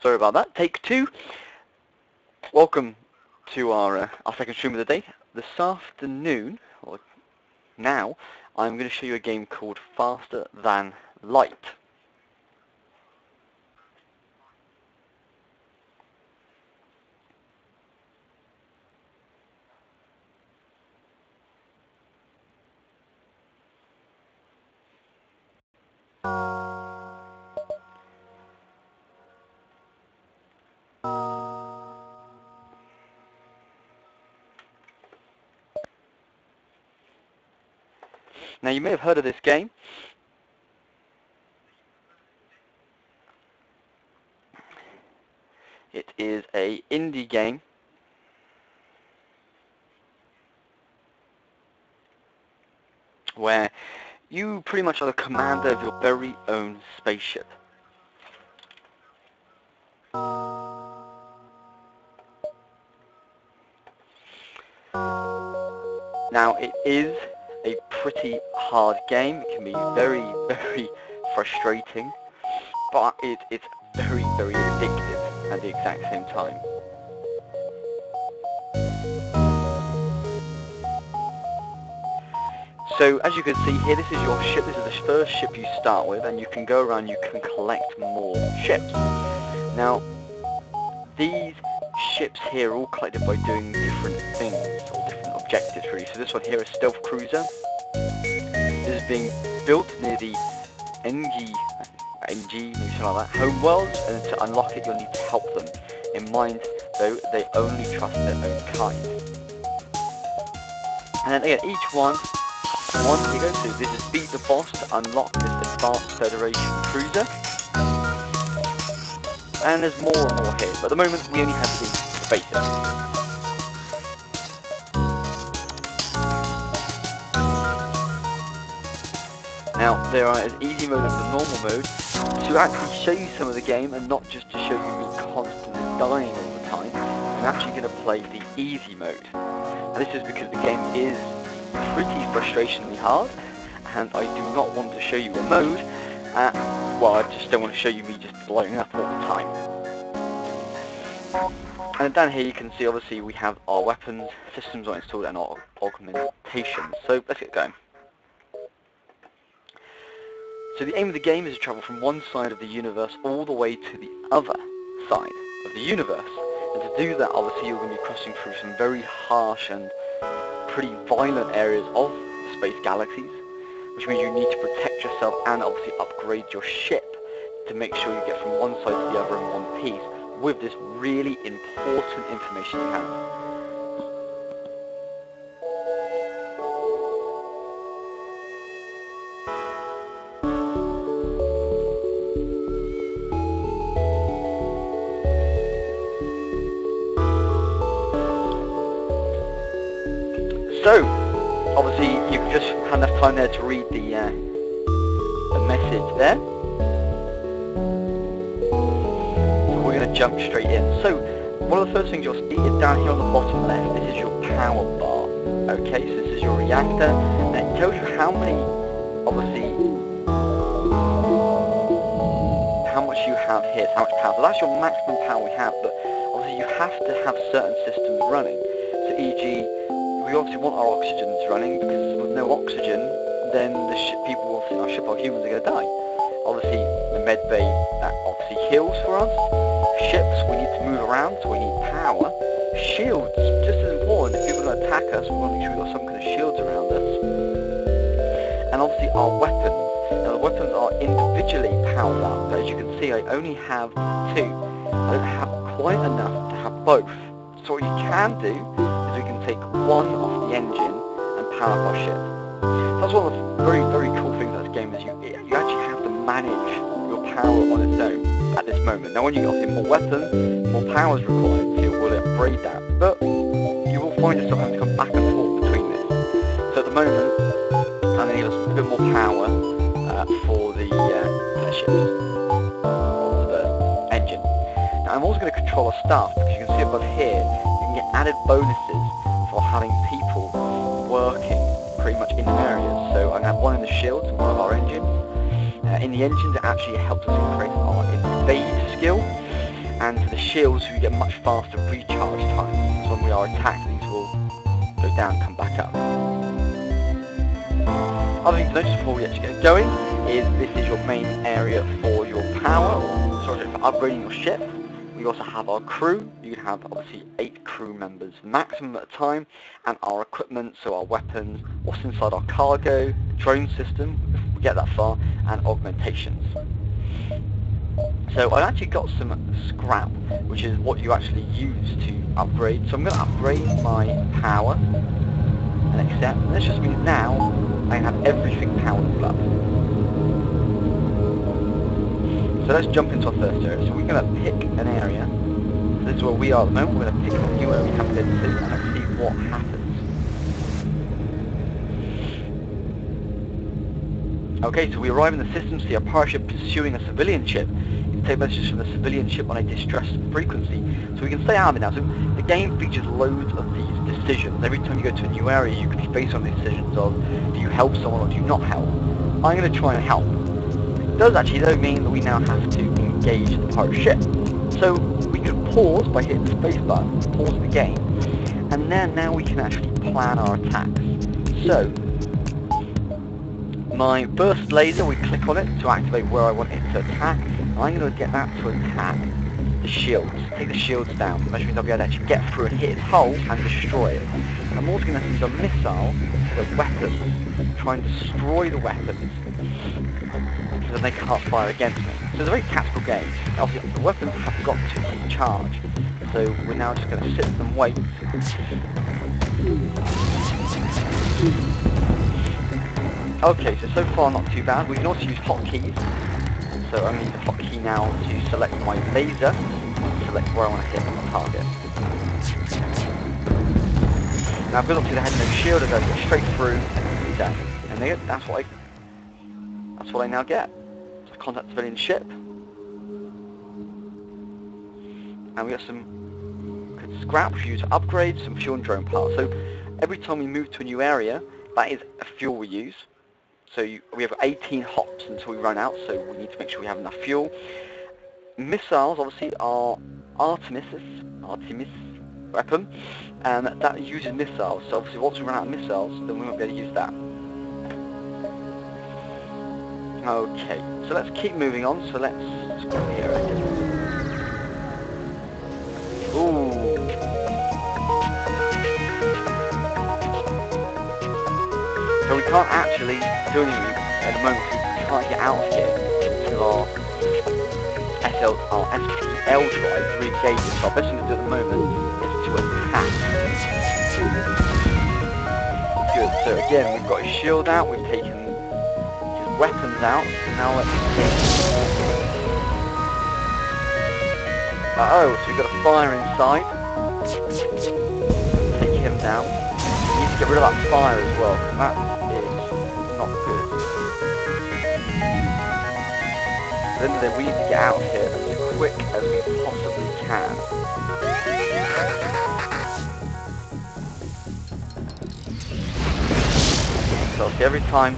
sorry about that. Take 2. Welcome to our second stream of the day. This afternoon, or now, I'm going to show you a game called Faster Than Light. Now, you may have heard of this game. It is an indie game where you pretty much are the commander of your very own spaceship. Now, it is a pretty hard game. It can be very, very frustrating, but it's very, very addictive at the exact same time. So, as you can see here, this is your ship. This is the first ship you start with, and you can go around, you can collect more ships. Now, these ships here are all collected by doing different things, or different objectives really. So this one here is Stealth Cruiser. This is being built near the NG, maybe something like that, homeworlds, and to unlock it you'll need to help them. In mind, though, they only trust their own kind. And then again, each one you go to, this is beat the boss to unlock this Advanced Federation Cruiser. And there's more and more here, but at the moment we only have the basics. Now, there are an easy mode and a normal mode to actually show you some of the game and not just to show you me constantly dying all the time. I'm actually going to play the easy mode. And this is because the game is pretty frustratingly hard, and I do not want to show you a mode. Well, I just don't want to show you me just blowing up all the time. And down here you can see, obviously, we have our weapons, systems are installed, and our augmentation. So let's get going. So the aim of the game is to travel from one side of the universe all the way to the other side of the universe. And to do that, obviously, you're going to be crossing through some very harsh and pretty violent areas of the space galaxies, which means you need to protect yourself and obviously upgrade your ship to make sure you get from one side to the other in one piece with this really important information you have. So, obviously, you've just had enough time there to read the message there. So we're going to jump straight in. So, one of the first things you'll see is down here on the bottom left, this is your power bar. Okay, so this is your reactor, and it tells you how many, obviously, how much you have here, how much power. So that's your maximum power we have, but obviously you have to have certain systems running. So e.g., we obviously want our oxygens running, because with no oxygen, then the people obviously in our ship, our humans, are going to die. Obviously, the med bay, that obviously heals for us. Ships, we need to move around, so we need power. Shields, just as important. If people are going to attack us, we want to make sure we've got some kind of shields around us. And obviously our weapons. Now the weapons are individually powered up, but as you can see, I only have 2. I don't have quite enough to have both. So what you can do is we can take one off the engine and power up our ship. That's one of the very, very cool things about this game, is you actually have to manage your power on its own at this moment. Now when you get more weapons, more power is required, so you will upgrade that. But you will find yourself having to come back and forth between this. So at the moment, I'm going to give us a bit more power for the ship, or the engine. Now I'm also going to control our staff, because you can see above here, you can get added bonuses for having people working pretty much in areas. So I'm going to have one in the shields and one of our engines. In the engines, it actually helps us increase our invade skill. and to the shields so we get much faster recharge time. So when we are attacked, these will go down and come back up. Other thing to notice before we actually get going is this is your main area for your power, or sorry, for upgrading your ship. We also have our crew. You can have obviously 8 crew members maximum at a time, and our equipment, so our weapons, what's inside our cargo, drone system, if we get that far, and augmentations. So I actually got some scrap, which is what you actually use to upgrade. So I'm going to upgrade my power and accept, and this just means now I have everything powered up. So let's jump into our first area. So we're going to pick an area. So this is where we are at the moment. We're going to pick a new area we haven't been to, and let's see what happens. Okay, so we arrive in the system, see a pirate ship pursuing a civilian ship. You can take messages from the civilian ship on a distress frequency. So we can stay out of it now. So the game features loads of these decisions. Every time you go to a new area, you can be faced on the decisions of, do you help someone or do you not help? I'm going to try and help. It does actually though mean that we now have to engage the pirate ship. So we could pause by hitting the space button, pause the game, and then now we can actually plan our attacks. So my burst laser, we click on it to activate where I want it to attack, and I'm going to get that to attack the shields. Take the shields down, which means I'll be able to actually get through and hit its hull and destroy it. And I'm also going to send a missile to the weapons, try and destroy the weapons, so then they can't fire against me. So it's a very tactical game. Obviously the weapons have got to take charge, so we're now just going to sit and wait. Okay, so far not too bad. We can also use hotkeys. So I'm going to use the hotkey now to select my laser, select where I want to hit on the target. Now because obviously they had no shield, I'm going to go straight through and done. And there, that's what I now get. So contact civilian ship. And we got some good scrap we use to upgrade, some fuel and drone parts. So every time we move to a new area, that is a fuel we use. So we have 18 hops until we run out, so we need to make sure we have enough fuel. Missiles, obviously, are Artemis weapon, and that uses missiles. So obviously, once we run out of missiles, then we won't be able to use that. Okay, so let's keep moving on. So let's go here. Ooh. So we can't actually do anything at the moment. We can't get out of here until our FTL drive re-engages. So our best thing to do at the moment is to attack. Good. So again, we've got his shield out. We've taken his weapons out. Now let's hit. Uh-oh, so we've got a fire inside. Take him down. We need to get rid of that fire as well, because that not good. Then we need to get out of here as quick as we possibly can. So see, every time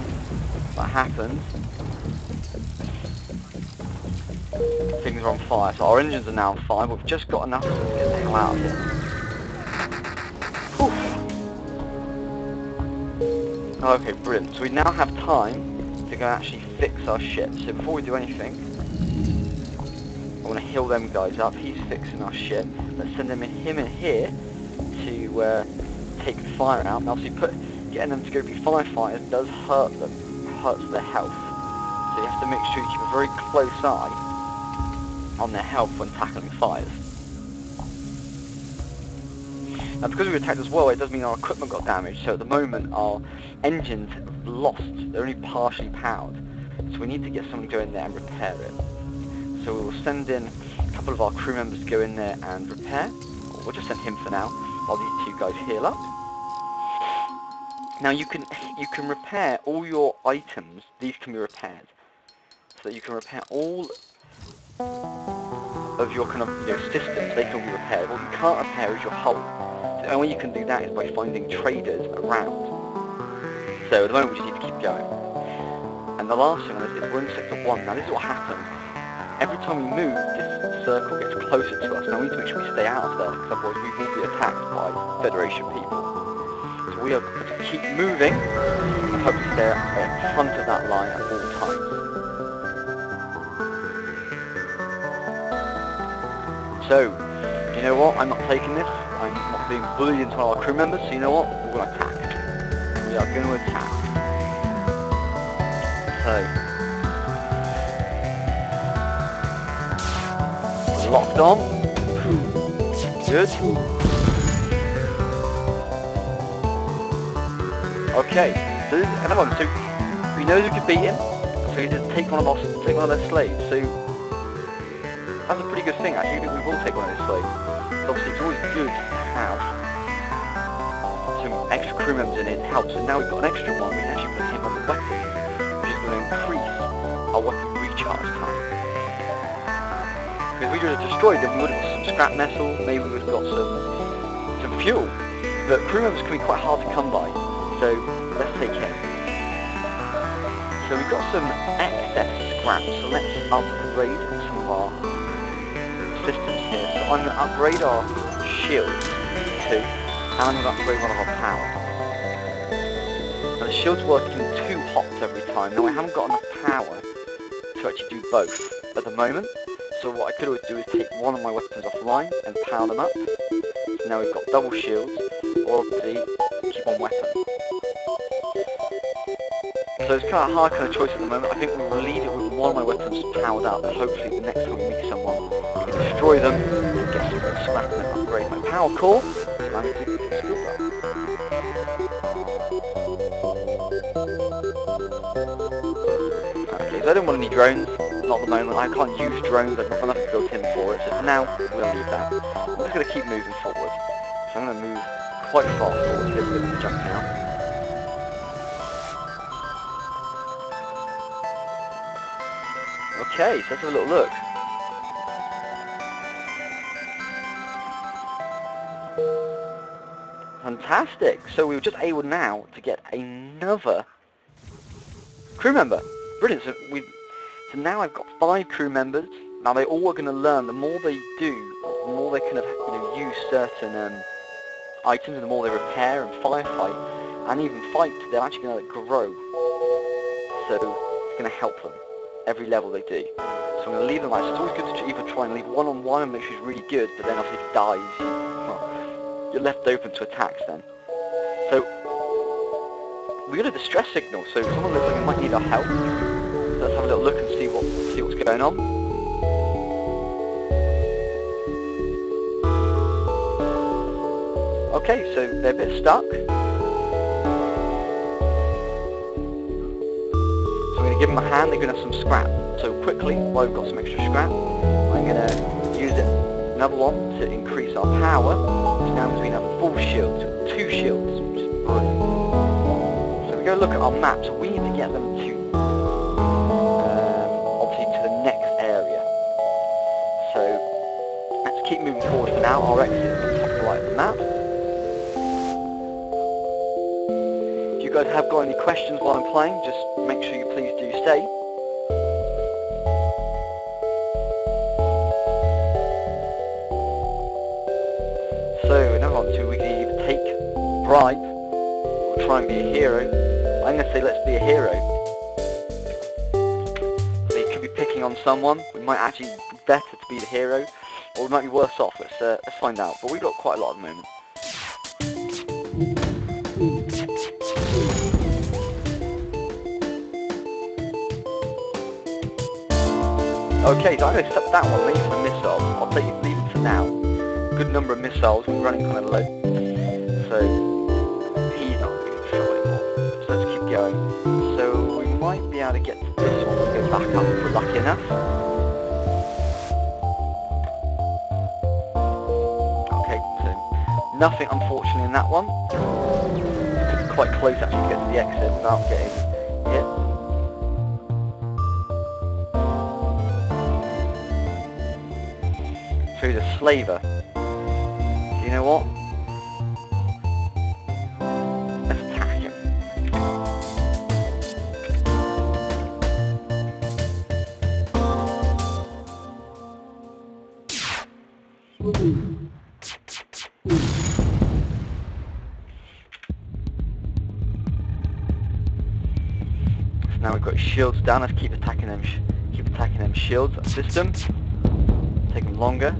that happens, things are on fire. So our engines are now on fire, but we've just got enough to get the hell out of here. Whew. Okay, brilliant. So we now have time to go actually fix our ship. So before we do anything, I want to heal them guys up. He's fixing our ship. Let's send him in here to take the fire out. Now obviously getting them to go be firefighters does hurt them, hurts their health. So you have to make sure you keep a very close eye on their health when tackling fires. Now because we were attacked as well, it does mean our equipment got damaged. So at the moment our engines have lost. They're only partially powered. So we need to get someone to go in there and repair it. So we will send in a couple of our crew members to go in there and repair. Or we'll just send him for now, while these two guys heal up. Now you can repair all your items. These can be repaired. So that you can repair all of your kind of systems. They can be repaired. What you can't repair is your hull. The only way you can do that is by finding traders around. So at the moment we just need to keep going. And the last thing on this is we're in sector 1. Now this is what happens every time we move, this circle gets closer to us. Now we need to make sure we stay out of there, because otherwise we will be attacked by Federation people. So we are going to keep moving, and hope to stay in front of that line at all times. So, you know what? I'm not taking this. I'm not being bullied into our crew members, so you know what? We're going to attack. We are going to attack. So, locked on. Good. Okay, so this is another one. So we know we can beat him, so we just take one of their slaves. So that's a pretty good thing actually. We will take one of his slaves. So obviously it's always good to have some extra crew members in it to help. So now we've got an extra one, we can actually put him on the weapon, which is going to increase our weapon recharge time. Because if we would have destroyed them, we would have got some scrap metal, maybe we would have got some fuel. But crew members can be quite hard to come by. So let's take him. So we've got some excess scrap, so let's upgrade some of our systems here. So I'm going to upgrade our shields too, and I'm going to upgrade one of our power. Now the shield's working 2 hops every time. Now I haven't got enough power to actually do both at the moment. So what I could always do is take one of my weapons offline and power them up. So now we've got double shields, or obviously keep on weapon. So it's kind of a hard kind of choice at the moment. I think we'll leave it with one of my weapons powered up, and hopefully the next time we meet someone, we can destroy them, get some more scrap and upgrade my power core, and I think it's good up. Okay, so I don't want any drones, not at the moment. I can't use drones, I've got nothing built in for it, so for now, we'll leave that. I'm just going to keep moving forward. So I'm going to move quite far forward to get a bit of a jump now. Okay, so let's have a little look. Fantastic! So we were just able now to get another crew member. Brilliant! So now I've got 5 crew members. Now they all are going to learn. The more they do, the more they kind of use certain items, and the more they repair and firefight, and even fight, they're actually going to grow. So it's going to help them every level they do. So I'm going to leave them out. So it's always good to either try and leave one-on-one and make sure he's really good, but then obviously if he dies, well, you're left open to attacks then. So we got a distress signal, so someone looks like he might need our help. So let's have a little look and see what's going on. Okay, so they're a bit stuck. So I'm going to give them a hand. They're going to have some scrap. So quickly, while we've got some extra scrap, I'm going to use another one to increase our power, which now means we have full shields, 2 shields, which is brilliant. So we go look at our map, so we need to get them to, obviously to the next area. So let's keep moving forward for now. Our exit is on the top right of the map. If you guys have got any questions while I'm playing, just make sure you please do stay. So another one, so we can either take bribe or try and be a hero. I'm going to say let's be a hero. They could be picking on someone. We might actually be better to be the hero, or we might be worse off. Let's find out. But we've got quite a lot at the moment. Okay, so I'm going to accept that one, leave for missiles. I'll leave it for now. Good number of missiles, we're running kind of low. So he's not going to control anymore. So let's keep going. So we might be able to get to this one. We'll go back up if we're lucky enough. Okay, so nothing unfortunately in that one. It's quite close actually to get to the exit without getting hit. So he's a slaver. You know what? Let's attack him. Now we've got shields down. Let's keep attacking them. Keep attacking them shields. That system. Taking longer.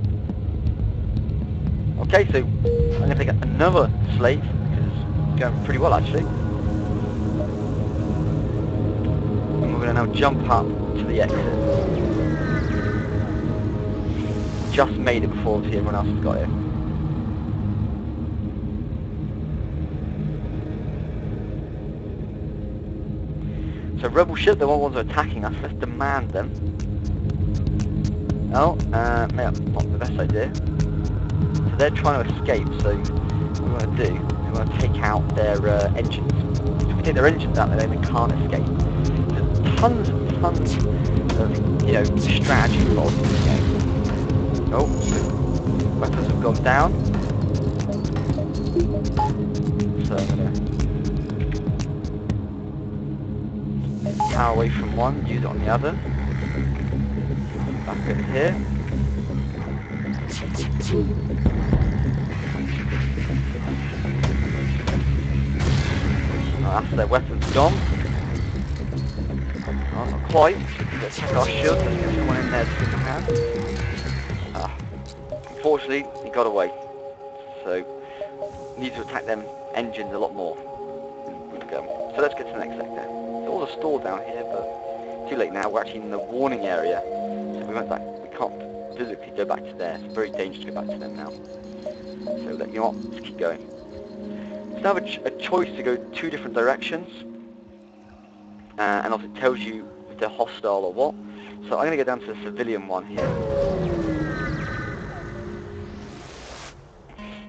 Okay, so I'm gonna take another slate because it's going pretty well actually. And we're gonna now jump up to the exit. Just made it before everyone else has got it. So rebel ship, the ones who are attacking us, let's demand them. Oh, maybe not the best idea. So they're trying to escape, so what we want to do, we want to take out their engines. If we take their engines out, then they can't escape. There's tons and tons of, you know, strategy involved in this game. Oh, weapons have gone down. So I'm going to power away from one, use it on the other. Back over here. Oh, that's their weapons gone. Oh, not quite. Let's check our shields. Let's get someone in there to give a hand. Ah, unfortunately, he got away. So, need to attack them engines a lot more. So let's get to the next sector. There's all the store down here, but too late now. We're actually in the warning area. So we went back. We can't physically go back to there. It's very dangerous to go back to them now. So you know what? Let's keep going. So now have a choice to go 2 different directions. And also it tells you if they're hostile or what. So I'm going to go down to the civilian one here.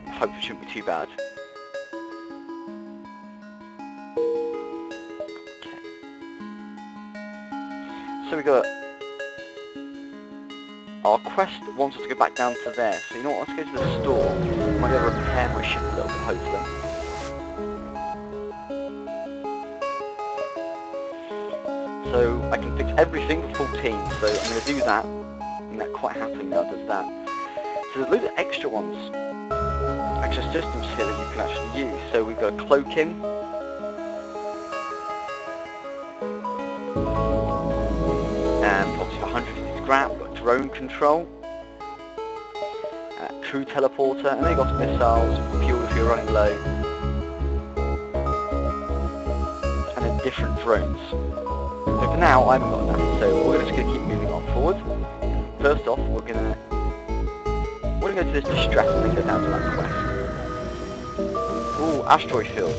I hope it shouldn't be too bad. So we got our quest wants us to go back down to there. So you know what? Let's go to the store. Might be able to repair my ship a little bit, hopefully. So I can fix everything for 14. So I'm going to do that. And that quite happily now does that. So there's loads of extra ones, extra systems here that you can actually use. So we've got a cloaking. And obviously 150 scrap, we've got drone control, crew teleporter, and then you've got missiles, fuel if you're running low, and then different drones. So for now, I haven't got that, so we're just going to keep moving on forward. First off, we're going to go to this distress and then go down to that quest. Ooh, asteroid field.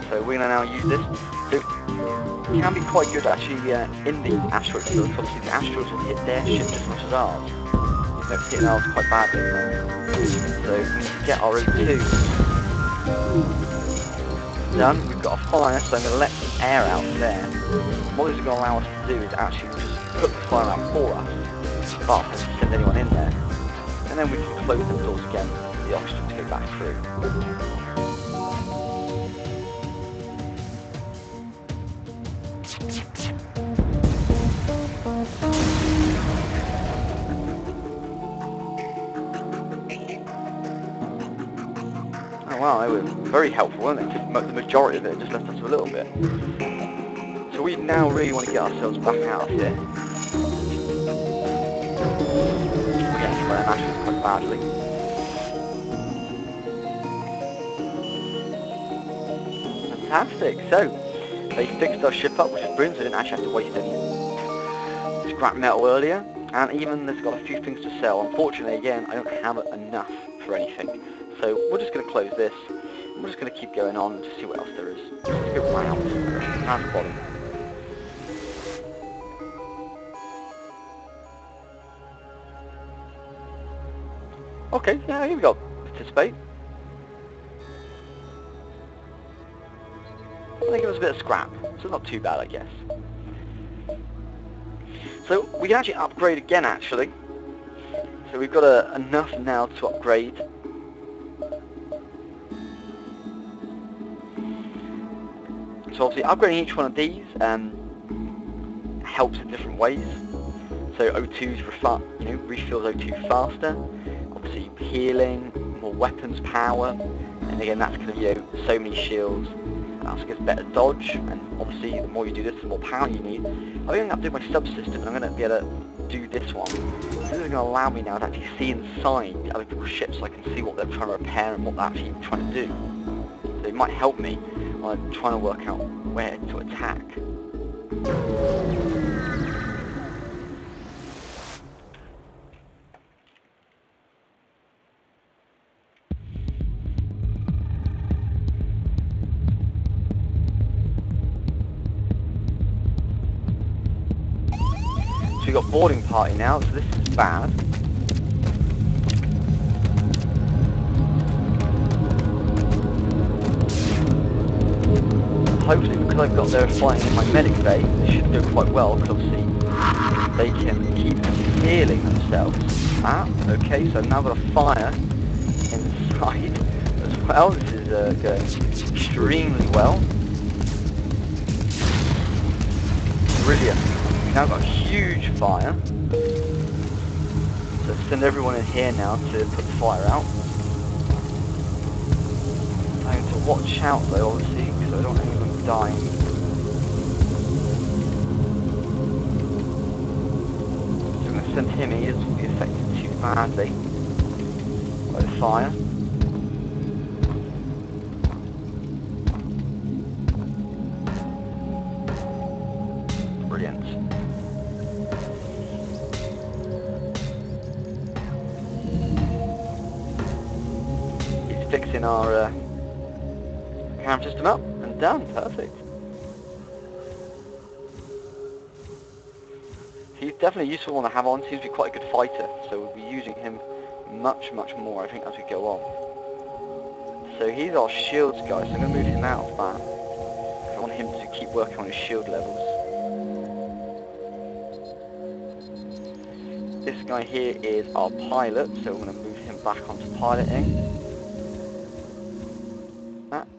So we're going to now use this. So it can be quite good actually in the asteroid field. Obviously the asteroids will hit their ship just as much as ours. They're hitting ours quite badly. So we need to get our O2 done. We've got a fire, so I'm going to let some air out there. What this is going to allow us to do is actually just put the fire out for us, rather than send anyone in there. And then we can close the doors again for the oxygen to go back through. Oh wow, they were very helpful, weren't they? The majority of it just left us with a little bit. So we now really want to get ourselves back out of here. We're getting hit by them ashes quite badly. Fantastic, so they fixed our ship up, which is brilliant, so they didn't actually have to waste any scrap metal earlier. And even there's got a few things to sell. Unfortunately, again, I don't have enough for anything. So we're just going to close this. We're just going to keep going on and just see what else there is. Let's go round the bottom. Okay, yeah, here we go. Participate. They give us a bit of scrap, so not too bad, I guess. So we can actually upgrade again, actually. So we've got enough now to upgrade. So obviously upgrading each one of these helps in different ways. So O2's refills O2 faster. Obviously healing, more weapons power, and again that's going to so many shields. And also gives better dodge, and obviously the more you do this, the more power you need. I'm going to do my subsystem, and I'm going to be able to do this one. This is going to allow me now to actually see inside other people's ships, so I can see what they're trying to repair and what they're actually trying to do. So it might help me when I'm trying to work out where to attack. So we've got boarding party now, so this is bad. Hopefully, because I've got their fighting in my medic bay, this should go quite well, because obviously they can keep healing themselves. Ah, okay, so now I've got a fire inside as well. This is going extremely well. Brilliant. We've now got a huge fire. So send everyone in here now to put the fire out. I need to watch out though, obviously, because I don't want anyone dying. So I'm going to send him, he isn't be affected too badly by the fire. Brilliant. He's fixing our camera system up and done. Perfect. He's definitely a useful one to have on. Seems to be quite a good fighter, so we'll be using him much more, I think, as we go on. So he's our shields guy, so I'm going to move him out of that. I want him to keep working on his shield levels. This guy here is our pilot, so we're going to move him back onto piloting.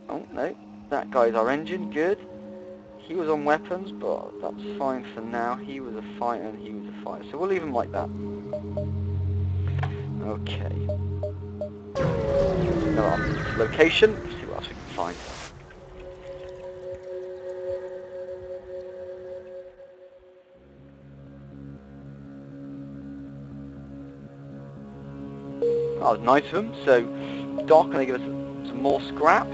Oh no, that guy's our engine, good. He was on weapons, but that's fine for now. He was a fighter and he was a fighter, so we'll leave him like that. Okay. Now up to this location, let's see what else we can find. That was nice of him. So, Doc, going to give us some more scrap.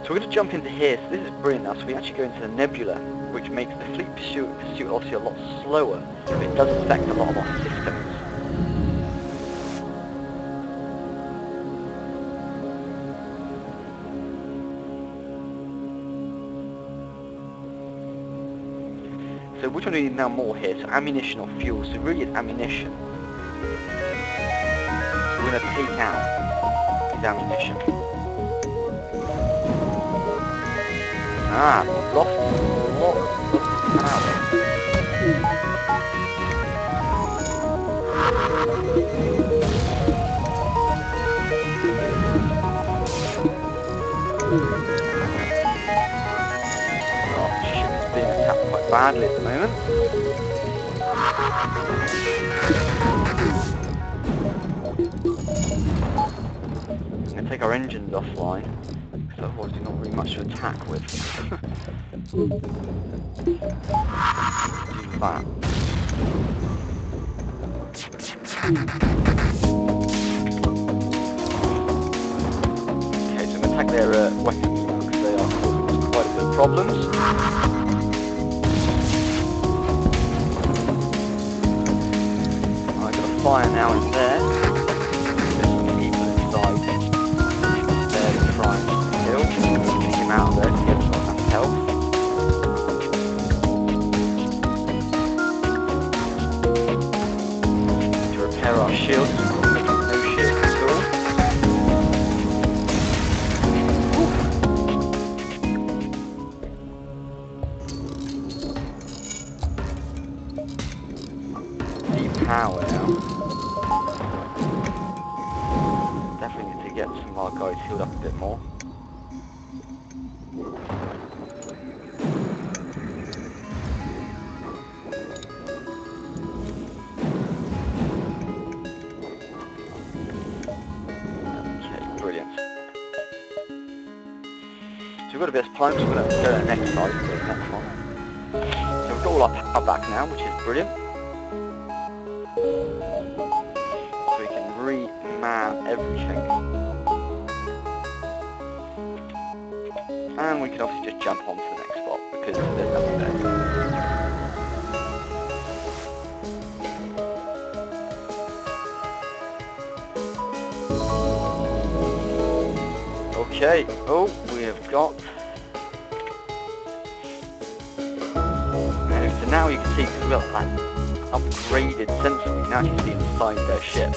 So we're going to jump into here. So this is brilliant now. So we actually go into the nebula, which makes the fleet pursuit obviously a lot slower, but it does affect a lot of our systems. So which one do we need now more here? So ammunition or fuel? So really it's ammunition. So we're going to take out his ammunition. Ah, we've lost a lot of power. Our ship's being attacked quite badly at the moment. I'm going to take our engines offline, because otherwise there's not really much to attack with. Do that. Okay, so I'm going to attack their weapons now, because they are causing quite a bit of problems. I've got a fire now in there. There's some people inside. They're trying to kill. I'm getting him out of there to get some health. To repair our shields. No shields at all. Deep power now. definitely need to get some of our guys healed up a bit more. Okay, brilliant. So we've got a bit of time, so we're going to go to the next side, the next one. So we've got all our power back now, which is brilliant. So we can re-man everything. And we can obviously just jump on to the next spot, because there's nothing there. Okay, oh, we have got... So now you can see, because we've got that upgraded sensor, we can actually see inside their ship.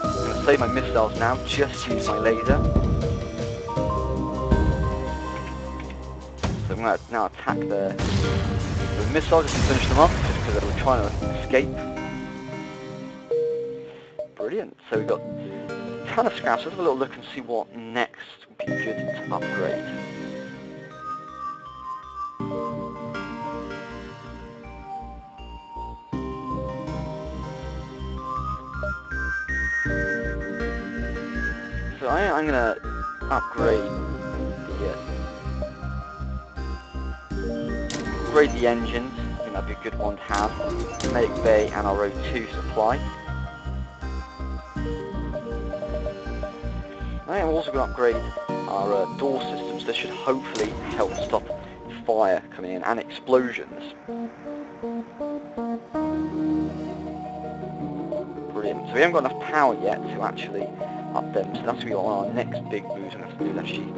I'm going to save my missiles now, just use my laser. So I'm going to now attack the missiles just to finish them off, just because they were trying to escape. Brilliant, so we've got a ton of scraps. Let's have a little look and see what next would be good to upgrade. So I'm going to upgrade the engines. I think that'd be a good one to have. Medic Bay and our O2 supply. I'm also going to upgrade our door systems. This should hopefully help stop fire coming in and explosions. Brilliant. So we haven't got enough power yet to actually up them. So that's going to be on our next big move. So I'm going to have to do is actually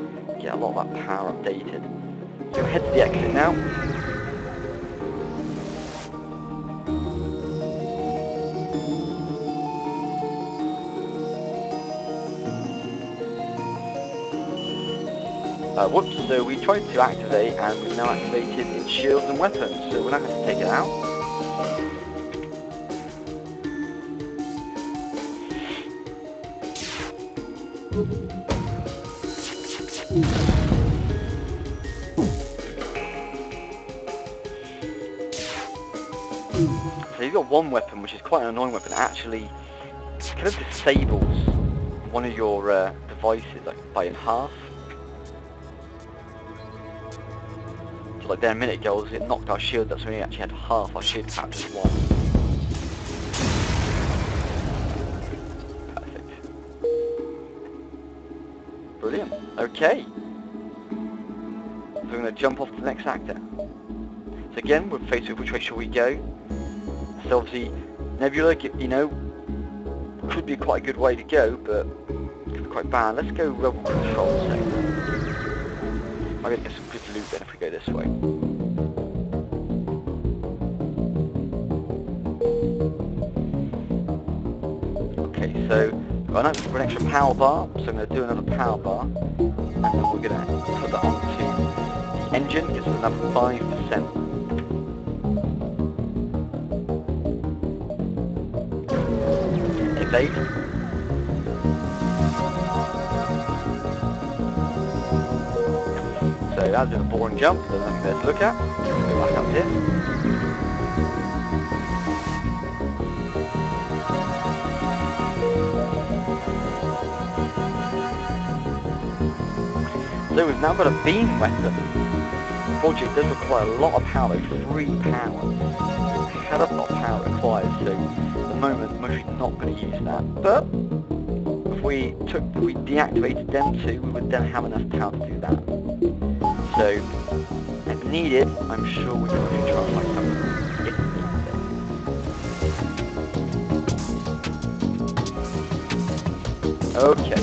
get a lot of that power updated. So we'll head to the exit now. Whoops, so we tried to activate and we've now activated its shields and weapons, so we're not going to take it out. So you've got one weapon, which is quite an annoying weapon. It actually kind of disables one of your devices like by in half. So like there a minute ago, it knocked our shield. That's when we actually had half our shield captured as one. Perfect. Brilliant. Okay. So we're going to jump off to the next actor. So again, we're faced with which way shall we go. So obviously, Nebula, you know, could be quite a good way to go, but it could be quite bad. Let's go rebel control sector. I'm going to get some good loot then if we go this way. Okay, so we've got an extra power bar, so I'm going to do another power bar, and then we're going to put that onto the engine, gives us another 5%. Evade. So that's been a boring jump, there's nothing there to look at. Go back up here. So we've now got a beam weapon. Unfortunately, it does require a lot of power, 3 power. A hell of a lot of power required, so at the moment I'm actually not going to use that. But if we deactivated them two, we would then have enough power to do that. So if needed, I'm sure we can actually try and find something if needed. Okay,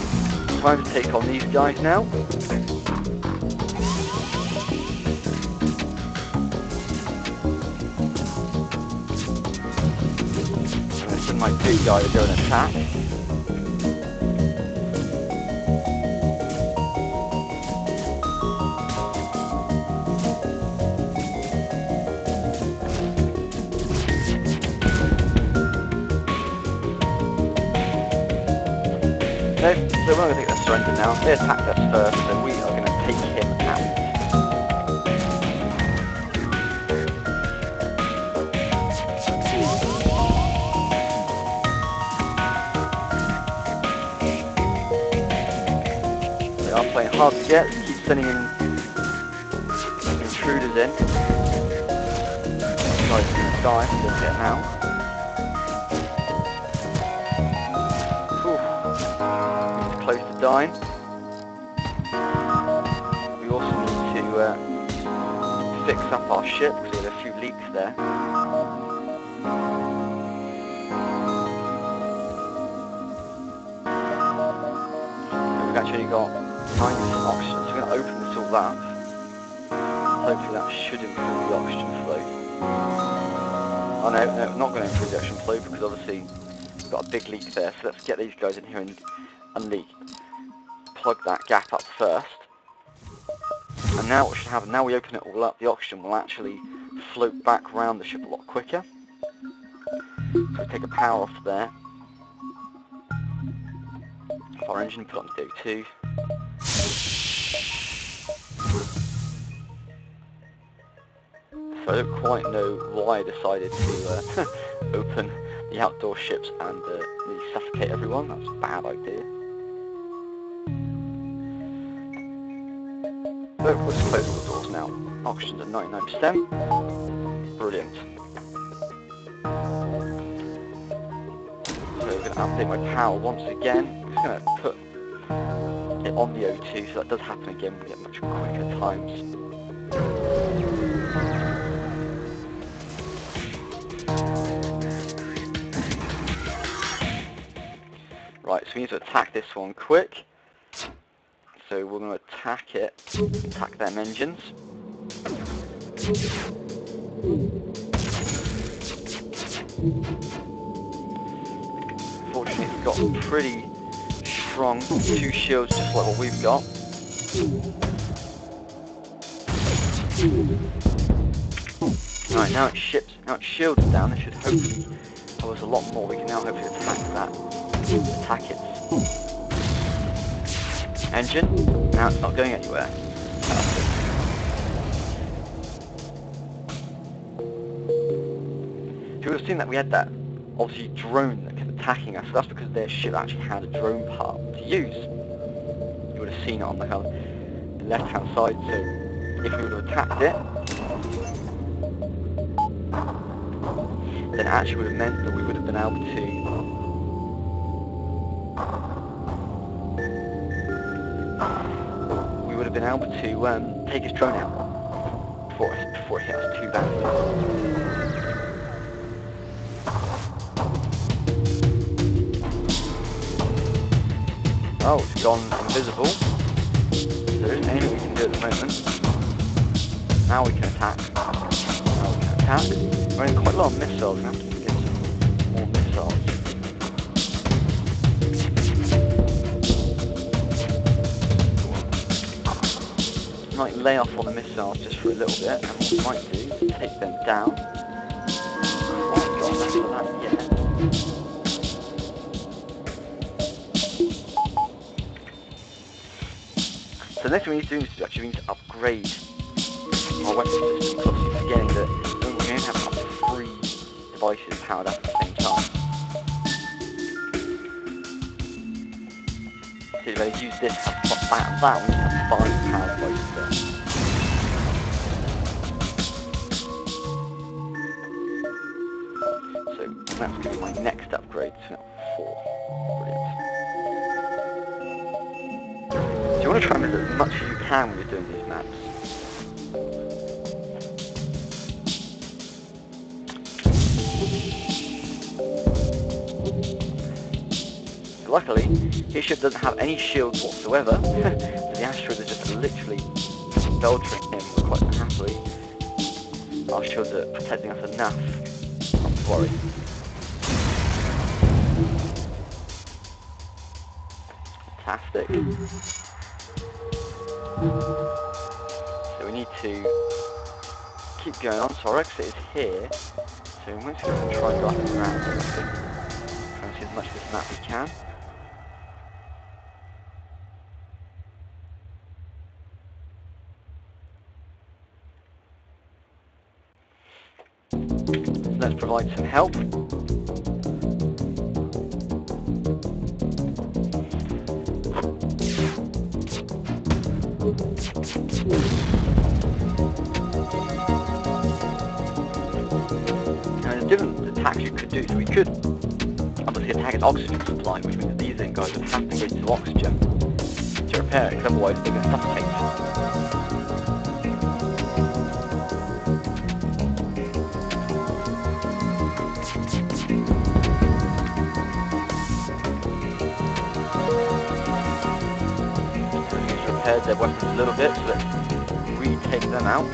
time to take on these guys now. My big guy to go and attack. No, so we're not going to take that surrender now. They attacked us first, so we are going to take him out. They are playing hard to get, keep sending in intruders in. This guy's going to die if he doesn't get now. He's close to dying. We also need to fix up our ship because we had a few leaks there. And we've actually got 9% oxygen, so we're going to open this all up. Hopefully that should improve the oxygen flow. Oh no, not going to improve the oxygen flow because obviously we've got a big leak there. So let's get these guys in here and unleak. Plug that gap up first. And now what should happen, now we open it all up, the oxygen will actually float back around the ship a lot quicker. So we take a power off there. Off our engine, put it on go 2. So I don't quite know why I decided to open the outdoor ships and really suffocate everyone. That was a bad idea. But we'll just close all the doors now. Oxygen's at 99%. Brilliant. So we're going to update my power once again. I'm just going to put it on the O2 so that does happen again. We get much quicker times. Right, so we need to attack this one quick. So we're going to attack it, attack them engines. Unfortunately it's got pretty strong 2 shields just like what we've got. Right, now its shields down, it should hopefully help us a lot more. We can now hopefully attack that. Attack its engine. Now it's not going anywhere. So you would have seen that we had that obviously drone that kept attacking us. So that's because their ship actually had a drone part to use. You would have seen it on the left hand side. So if we would have attacked it, then it actually would have meant that we would have been able to take his drone out before it hit us too badly. Oh, it's gone invisible. There isn't anything we can do at the moment. Now we can attack. Now we can attack. We're in quite a lot of missiles. We have to get some more missiles. Might lay off on the missiles just for a little bit, and what we might do is take them down. Quite got enough of that yet. So the next thing we need to do is actually we need to upgrade our weapon system, because obviously forgetting that we only have up to 3 devices powered up at the same time. So if I use this, that we have 5 power devices there. So that's going to be my next upgrade, so now 4. Brilliant. So you want to try and do as much as you can when you're doing these maps. So luckily, his ship doesn't have any shields whatsoever. So the asteroid is just literally beltering him quite happily. Our shields are protecting us enough not to worry. Fantastic. So we need to keep going on. So our exit is here. So we're going to try and go up and around everything. Try and see as much of this map we can. let's provide some help. And the different attacks you could do, so we could obviously attack its oxygen supply, which means that these then guys would have to go to oxygen to repair it, because otherwise they're going to suffocate. Repaired their weapons a little bit, so let's retake them out.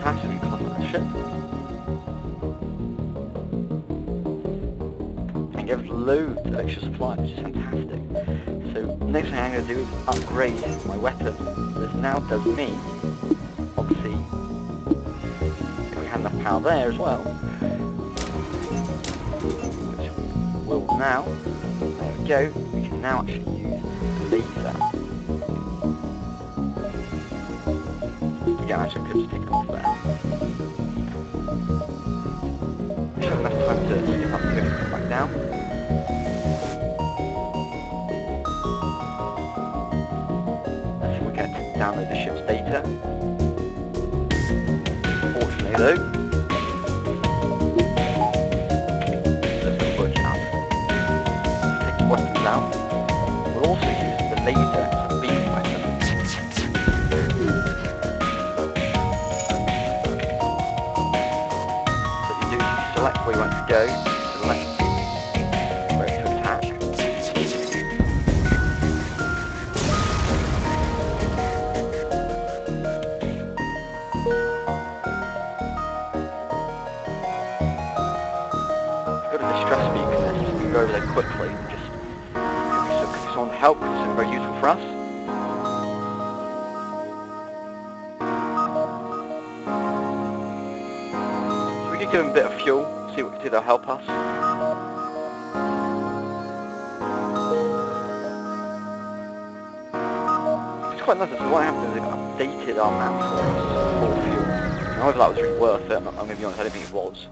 Fantastic cluster the ship. And give us loads of extra supply, which is fantastic. So next thing I'm going to do is upgrade my weapon. This now does me, obviously, if we had enough power there as well. Will now, there we go, we can now actually use the laser. Again, actually I could just take it off there. We should have enough time to skip up here and come back down. Let's see if we can download the ship's data. Unfortunately though, weapons out. We'll also use the laser as a beam weapon. So what you do is you select where you want to go, select where to attack. I've got a distress beacon there, so we can go over there quickly and just on help, because it's very useful for us. So we could give them a bit of fuel, see what we can do, they'll help us. It's quite nice, so what happened is they've updated our map for us for fuel. And whether that was really worth it, I'm going to be honest, I don't think it was.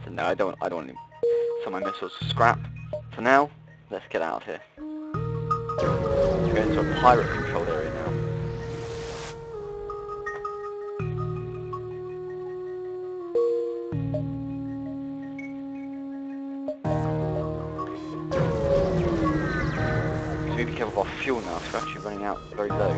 No, I don't want some of my missiles to scrap. For now, let's get out of here. Let's go into a pirate controlled area now. So we need to be careful of our fuel now, so we're actually running out very low.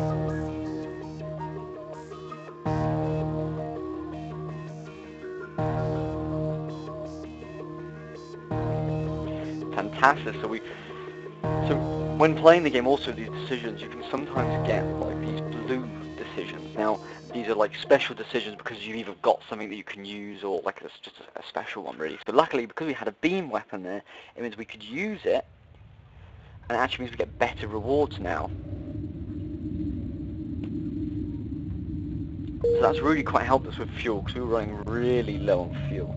Fantastic. So when playing the game, also these decisions, you can sometimes get like these blue decisions. Now these are like special decisions because you've either got something that you can use or like it's just a special one really. So luckily, because we had a beam weapon there, it means we could use it, and it actually means we get better rewards now. So that's really quite helped us with fuel, because we were running really low on fuel.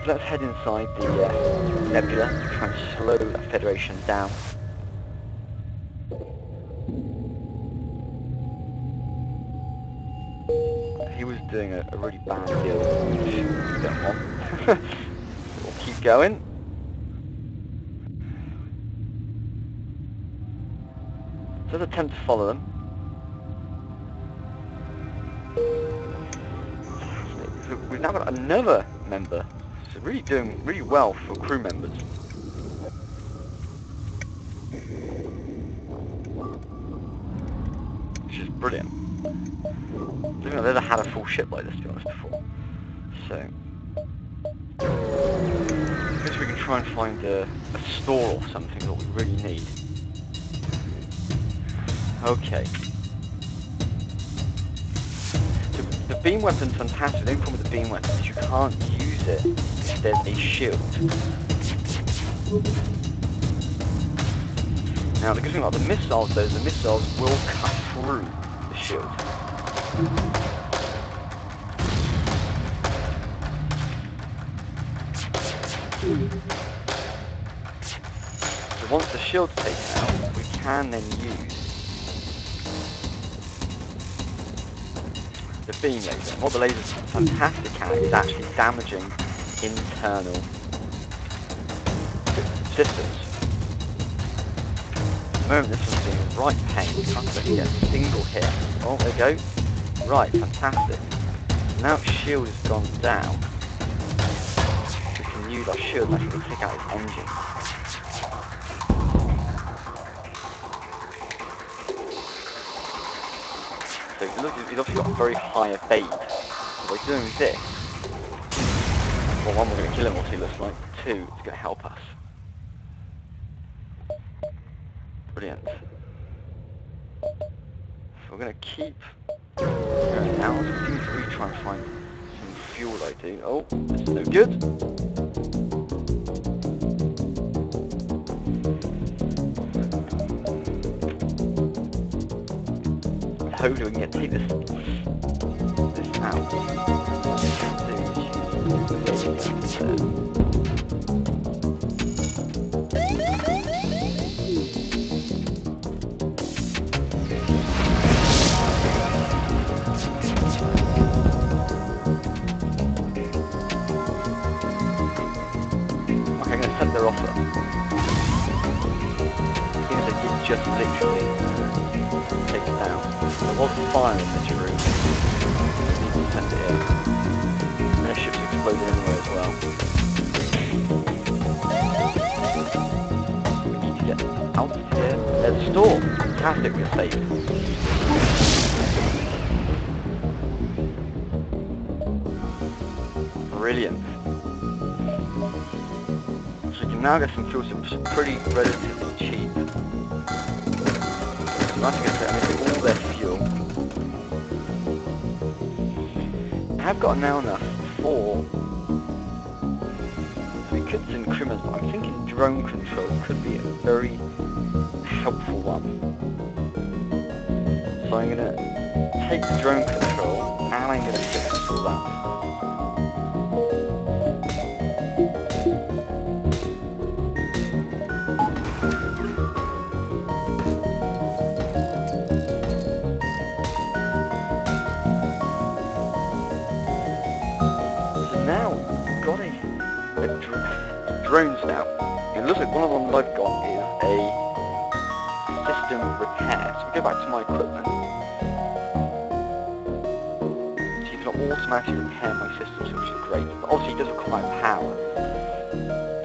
So let's head inside the nebula to try and slow that Federation down. He was doing a really bad deal, which we don't want. We'll keep going. So let's attempt to follow them. So we've now got another member. So really doing really well for crew members. Which is brilliant. I don't think I've ever had a full ship like this, to be honest, before. So I guess we can try and find a store or something that we really need. Okay. So the beam weapon's fantastic. The only problem with the beam weapon is you can't use it if there's a shield. Now the good thing about the missiles though is the missiles will cut through the shield. So once the shield's taken out, we can then use the beam laser. And what the laser's fantastic at is actually damaging internal systems. At the moment this one's being right pain. We can't actually get a single hit. Oh, there we go. Right, fantastic. Now its shield has gone down. We can use our shield and actually take out its engine. So he's obviously got a very high evade. So by doing this, well, one, we're going to kill him, obviously, looks like. Two, it's going to help us. Brilliant. So we're going to keep going now. So we seem to really try and find some fuel, I do. Oh, this is no good. Hopefully we can take this out. Okay, I'm going to set their offer. Seems like it just literally take it down. There was fire in this room. I need to send it in. Their ship's exploded anyway as well. We need to get out of here. There's a storm. Fantastic, we're safe. Brilliant. So we can now get some fuel, some pretty relatively cheap. So I'm going to get all their fuel. I have got now enough for... So we could send criminals, but I'm thinking drone control could be a very helpful one. So I'm going to take the drone control and I'm going to fix all that. Now, we've got drones now. It looks like one of them I've got is a system repair. So we go back to my equipment. So you can automatically repair my systems, which is great. But obviously it does require power.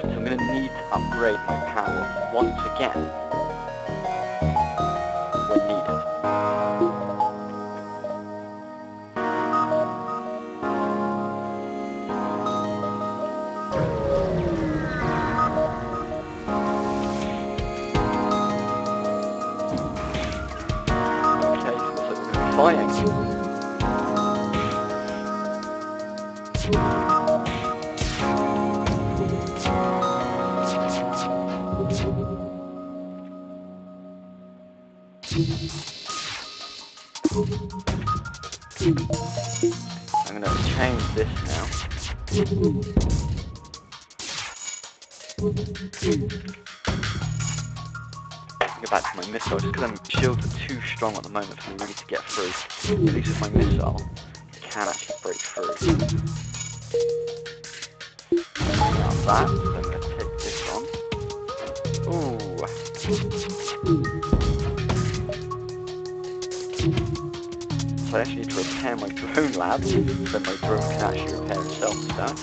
So I'm going to need to upgrade my power once again when needed. Flying. I'm going to change this now. Go back to my missile, just because my shields are too strong at the moment for me really to get through. At least with my missile, I can actually break through. Now that, so I'm going to take this on. Ooh. So I actually need to repair my drone lab, so then my drone can actually repair itself and such.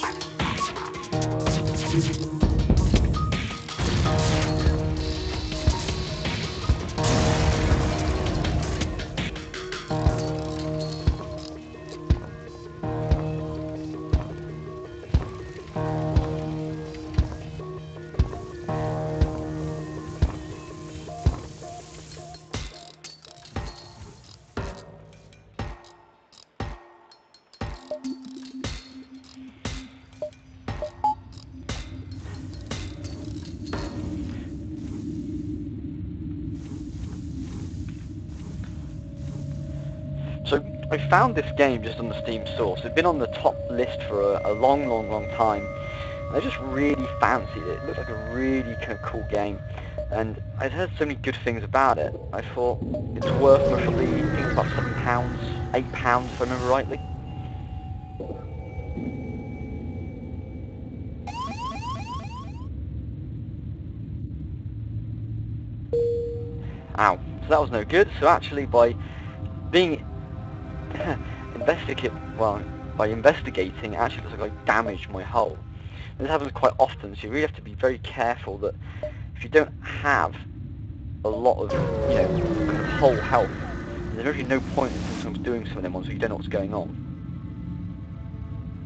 I found this game just on the Steam source. It'd been on the top list for a long time. And I just really fancied it. It looked like a really kind of cool game. And I'd heard so many good things about it. I thought it's worth roughly, I think it's about £7, £8 if I remember rightly. Ow. So that was no good. So actually by being by investigating, it actually looks like I damaged my hull. This happens quite often, so you really have to be very careful that if you don't have a lot of, kind of hull health, there's really no point in sometimes doing some of them ones so you don't know what's going on.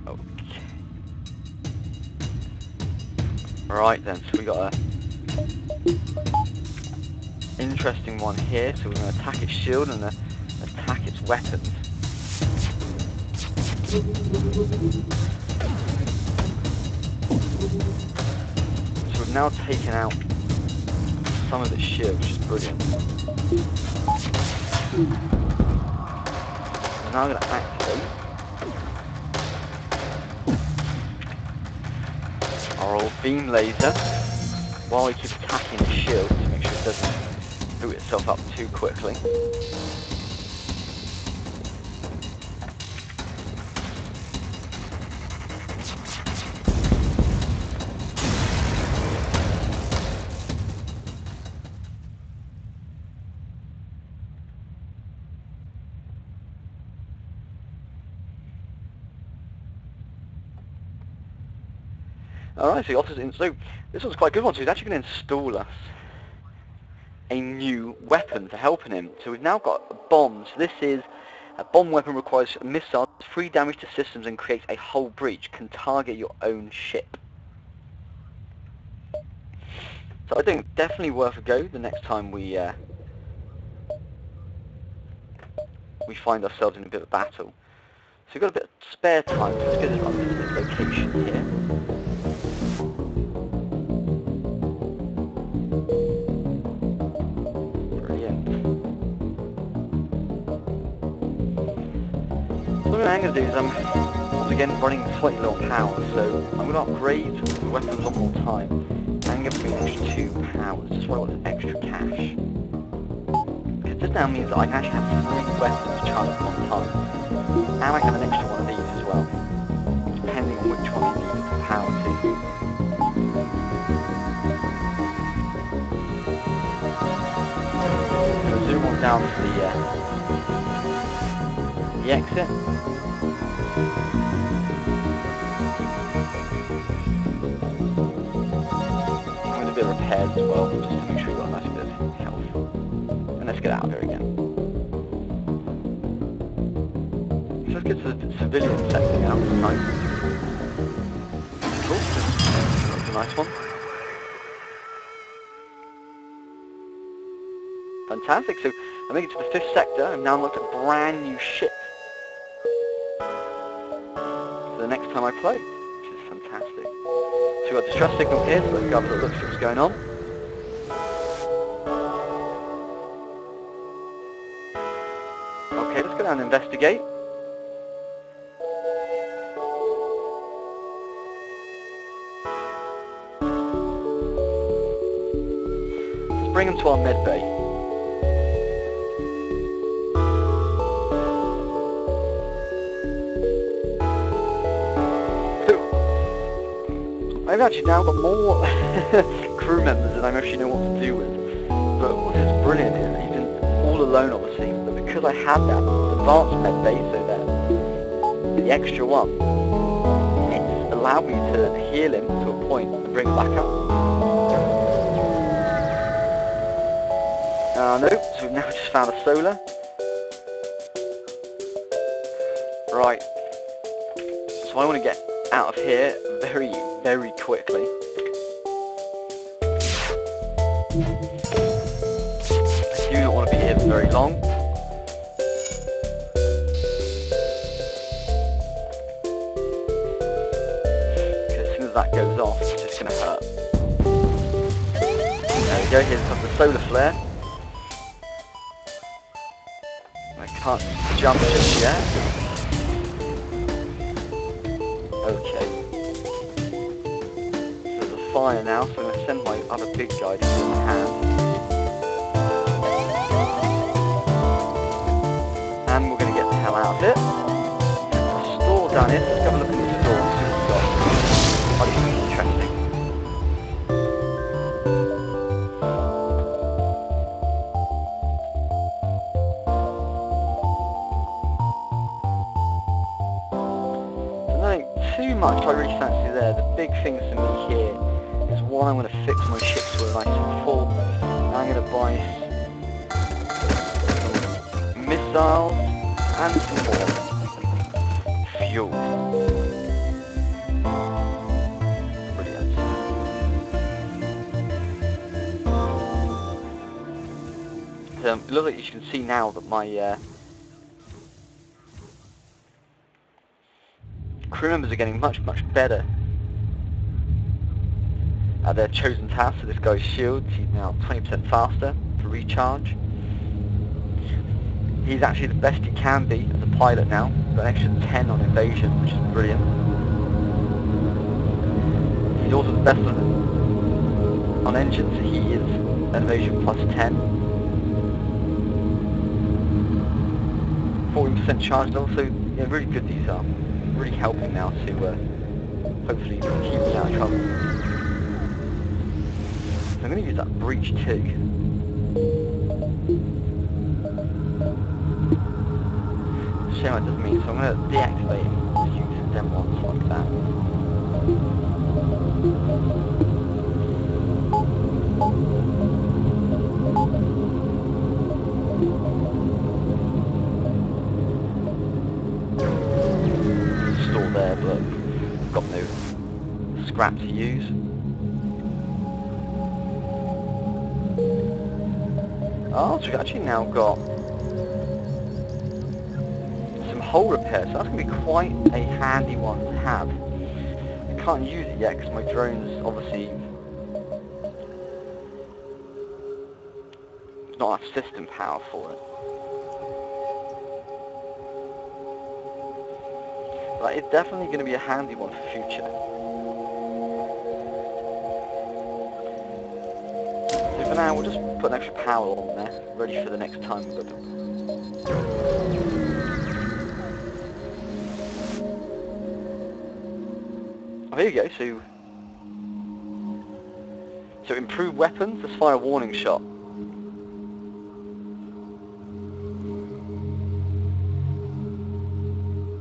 Okay. Right then, so we got a interesting one here, so we're going to attack its shield and attack its weapons. So we've now taken out some of its shield, which is brilliant. We're now going to activate our old beam laser while we keep attacking the shield to make sure it doesn't boot itself up too quickly. Alright, so this one's quite a good one, so he's actually going to install us a new weapon for helping him. So we've now got a bomb. So this is a bomb weapon, requires missiles, 3 damage to systems and creates a hull breach, can target your own ship. So I think definitely worth a go the next time we find ourselves in a bit of battle. So we've got a bit of spare time, so let's get this undiscovered location here. So what I'm going to do is I'm once again running slightly low on power, so I'm going to upgrade the weapons one more time. I'm going to give me an extra £2, just so I want an extra cash. Because this now means that I can actually have 3 weapons charged at one time. And I can have an extra one of these as well, depending on which one I need the power to. So zoom on down to the exit. I'm going to do a bit of repairs as well, just to make sure you've got a nice bit of health. And let's get out of here again. So let's get to the civilian sector now this time. Cool, that's a nice one. Fantastic, so I make it to the 5th sector, and now unlocked a brand new ship for the next time I play, which is fantastic. So we've got a distress signal here, so let's go have a look, see what's going on. Okay, let's go down and investigate. Let's bring them to our med bay. I've actually now got more crew members than I actually know what to do with. But what is brilliant is that he's all alone obviously, but because I had that advanced med bay, so that the extra one, it's allowed me to heal him to a point and bring him back up. No, so we've now just found a solar. Right, so I want to get out of here very quickly. I do not want to be here for very long. Because as soon as that goes off, it's just going to hurt. There we go, here's the solar flare. I can't jump just yet. Okay. So there's a fire now, so I'm going to send my other big guy to give him a hand. And we're going to get the hell out of it. A store down here, so let's have a look in the store and see what we've got. Might be something interesting. Too much I really fancy there. The big things for me here is one, I'm going to fix my ships so they're nice and full. Now I'm going to buy some missiles and some more fuel. Brilliant. So, look, like you can see now that my crew members are getting much better at their chosen task. So this guy's shields, he's now 20% faster for recharge. He's actually the best he can be as a pilot now. Got an extra 10 on evasion, which is brilliant. He's also the best on engines, so he is an evasion plus 10. 40% charge level, so yeah, really good these are. Really helping now to hopefully keep me out of trouble. So I'm going to use that breach too. Shame what it doesn't mean, so I'm going to deactivate and use them ones like that. Store there, but I've got no scrap to use. Oh, so we've actually now got some hull repair, so that's going to be quite a handy one to have. I can't use it yet because my drone's obviously not enough system power for it. But it's definitely going to be a handy one for future. So for now, we'll just put an extra power on there, ready for the next time. Oh, here you go. So improved weapons. Let's fire a warning shot.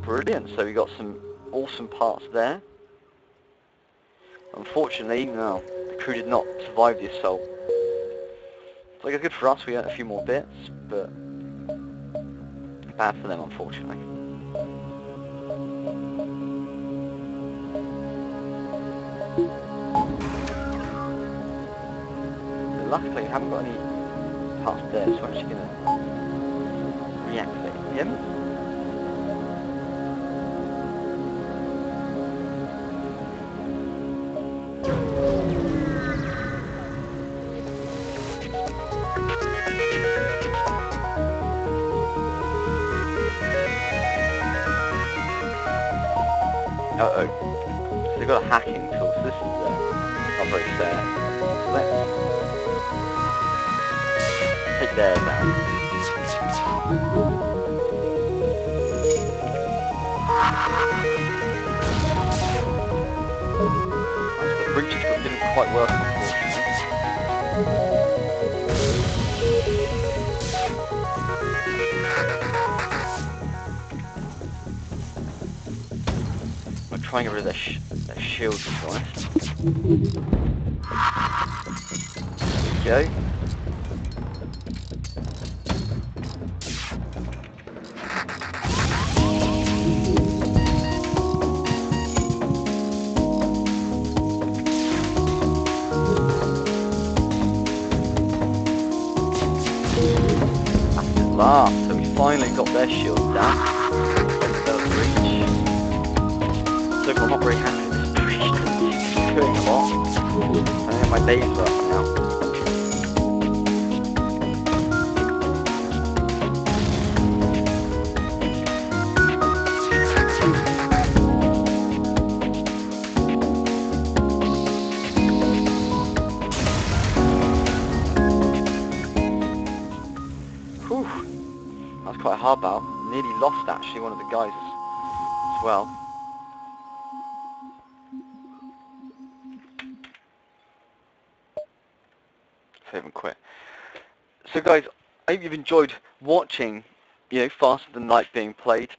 Brilliant. So we got some awesome parts there. Unfortunately, no, the crew did not survive the assault. So it's good for us. We earned a few more bits, but bad for them, unfortunately. Luckily, we haven't got any parts there, so I'm actually going to reactivate him. Uh-oh. So they've got a hacking tool, so this is not very fair. So let's take theirs out. The breach tool didn't quite work, unfortunately. I'm trying to get rid of their shields, to be honest. There we go. So we finally got their shields down. So I'm not very happy with this breach. It's doing a lot. I think my days are up now. Whew, that was quite a hard battle. Nearly lost actually one of the guys as well. Save and quit. So guys, I hope you've enjoyed watching, Faster Than Light being played.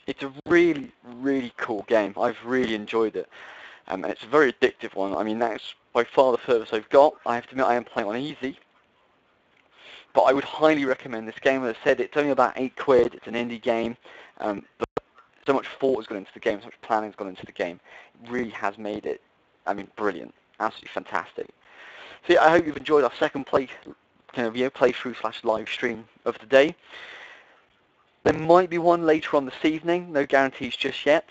It's a really, really cool game. I've really enjoyed it. And it's a very addictive one. I mean, that's by far the furthest I've got. I have to admit I am playing on easy. But I would highly recommend this game. As I said, it's only about £8. It's an indie game. But so much thought has gone into the game, so much planning has gone into the game. It really has made it, brilliant. Absolutely fantastic. So yeah, I hope you've enjoyed our second playthrough / live stream of the day. There might be one later on this evening, no guarantees just yet.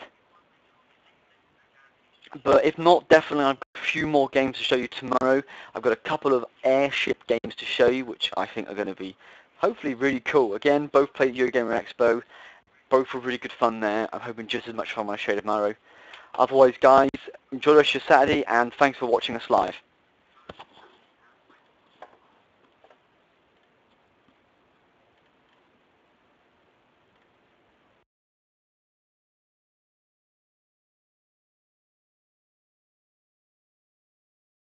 But if not, definitely I've got a few more games to show you tomorrow. I've got a couple of airship games to show you, which I think are going to be hopefully really cool. Again, both played at Eurogamer Expo. Both were really good fun there. I'm hoping just as much fun when I show you tomorrow. Otherwise, guys, enjoy the rest of your Saturday, and thanks for watching us live.